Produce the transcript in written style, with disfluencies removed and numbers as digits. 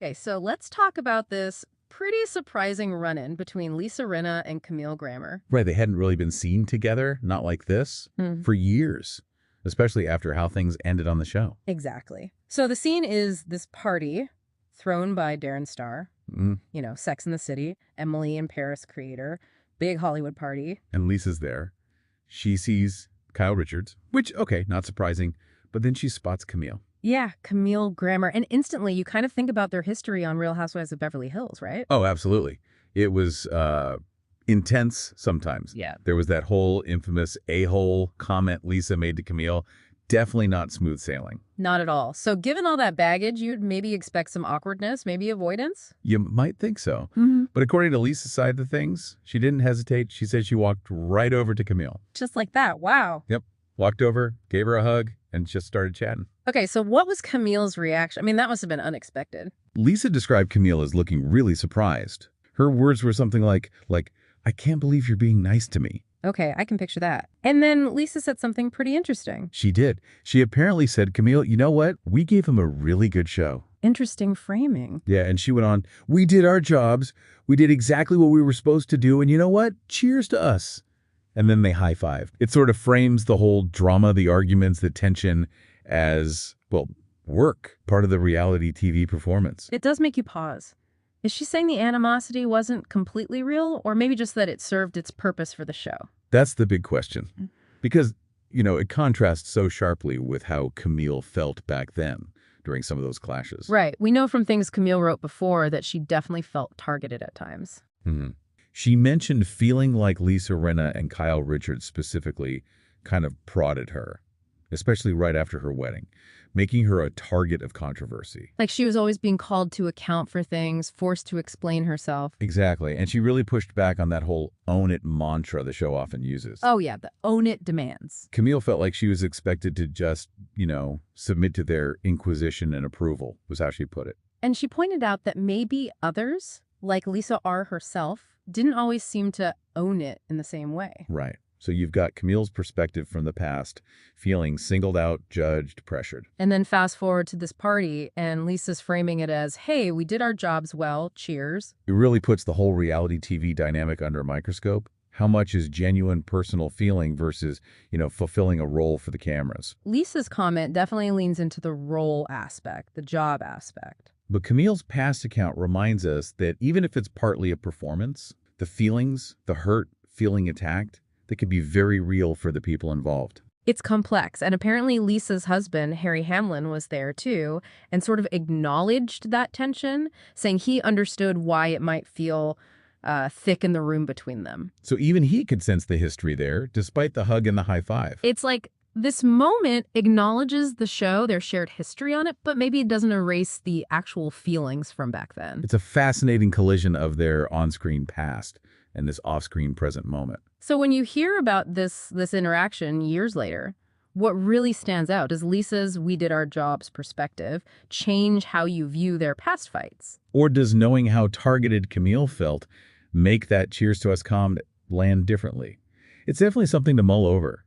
Okay, so let's talk about this pretty surprising run-in between Lisa Rinna and Camille Grammer. Right, they hadn't really been seen together, not like this, for years, especially after how things ended on the show. Exactly. So the scene is this party thrown by Darren Star, Mm. Sex and the City, Emily in Paris creator, big Hollywood party. And Lisa's there. She sees Kyle Richards, which, okay, not surprising, but then she spots Camille. Yeah, Camille Grammer. And instantly you kind of think about their history on Real Housewives of Beverly Hills, right? Oh, absolutely. It was intense sometimes. Yeah. There was that whole infamous a-hole comment Lisa made to Camille. Definitely not smooth sailing. Not at all. So given all that baggage, you'd maybe expect some awkwardness, maybe avoidance? You might think so. Mm-hmm. But according to Lisa's side of things, she didn't hesitate. She said she walked right over to Camille. Just like that. Wow. Yep. Walked over, gave her a hug, and just started chatting. Okay, so what was Camille's reaction? I mean, that must have been unexpected. Lisa described Camille as looking really surprised. Her words were something like, I can't believe you're being nice to me. Okay, I can picture that. And then Lisa said something pretty interesting. She did. She apparently said, Camille, you know what? We gave him a really good show. Interesting framing. Yeah, and she went on, we did our jobs. We did exactly what we were supposed to do. And you know what? Cheers to us. And then they high-fived. It sort of frames the whole drama, the arguments, the tension as, well, work, part of the reality TV performance. It does make you pause. Is she saying the animosity wasn't completely real, or maybe just that it served its purpose for the show? That's the big question. Because, it contrasts so sharply with how Camille felt back then during some of those clashes. Right. We know from things Camille wrote before that she definitely felt targeted at times. Mm-hmm. She mentioned feeling like Lisa Rinna and Kyle Richards specifically kind of prodded her, especially right after her wedding, making her a target of controversy. Like she was always being called to account for things, forced to explain herself. Exactly. And she really pushed back on that whole own it mantra the show often uses. Oh, yeah, the own it demands. Camille felt like she was expected to just, submit to their inquisition and approval, was how she put it. And she pointed out that maybe others, like Lisa R. herself, didn't always seem to own it in the same way. Right. So you've got Camille's perspective from the past, feeling singled out, judged, pressured. And then fast forward to this party, and Lisa's framing it as, hey, we did our jobs well, cheers. It really puts the whole reality TV dynamic under a microscope. How much is genuine personal feeling versus, fulfilling a role for the cameras? Lisa's comment definitely leans into the role aspect, the job aspect. But Camille's past account reminds us that even if it's partly a performance, the feelings, the hurt, feeling attacked, they could be very real for the people involved. It's complex, and apparently Lisa's husband, Harry Hamlin, was there too, and sort of acknowledged that tension, saying he understood why it might feel thick in the room between them. So even he could sense the history there, despite the hug and the high five. It's like this moment acknowledges the show, their shared history on it, but maybe it doesn't erase the actual feelings from back then. It's a fascinating collision of their on-screen past and this off-screen present moment. So when you hear about this interaction years later, what really stands out? Does Lisa's "we did our jobs" perspective change how you view their past fights? Or does knowing how targeted Camille felt make that cheers to us comment land differently? It's definitely something to mull over.